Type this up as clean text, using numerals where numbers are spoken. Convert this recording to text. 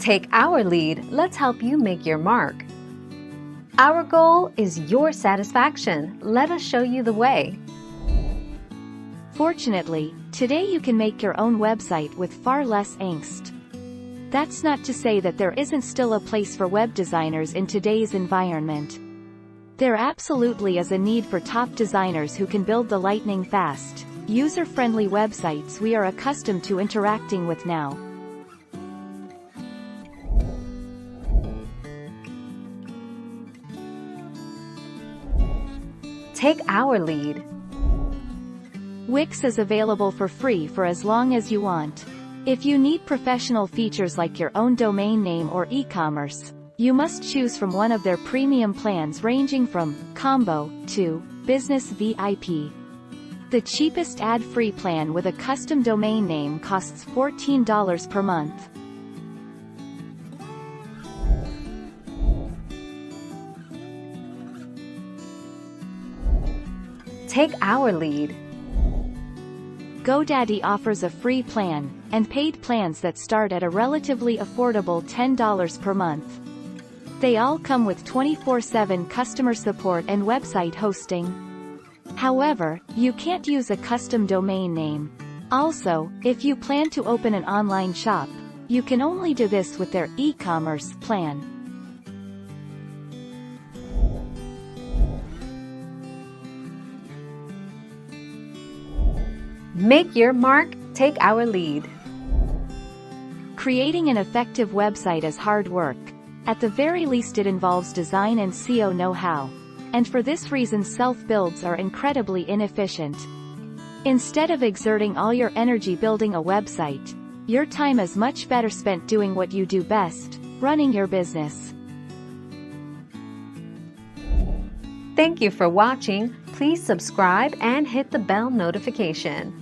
Take our lead, let's help you make your mark. Our goal is your satisfaction. Let us show you the way. Fortunately, today you can make your own website with far less angst. That's not to say that there isn't still a place for web designers in today's environment. There absolutely is a need for top designers who can build the lightning-fast, user-friendly websites we are accustomed to interacting with now. Take our lead. Wix is available for free for as long as you want. If you need professional features like your own domain name or e-commerce, you must choose from one of their premium plans ranging from Combo to Business VIP. The cheapest ad-free plan with a custom domain name costs $14 per month. Take our lead. GoDaddy offers a free plan, and paid plans that start at a relatively affordable $10 per month. They all come with 24/7 customer support and website hosting. However, you can't use a custom domain name. Also, if you plan to open an online shop, you can only do this with their e-commerce plan. Make your mark, take our lead. Creating an effective website is hard work. At the very least it involves design and SEO know-how. And for this reason self-builds are incredibly inefficient. Instead of exerting all your energy building a website, your time is much better spent doing what you do best, running your business. Thank you for watching. Please subscribe and hit the bell notification.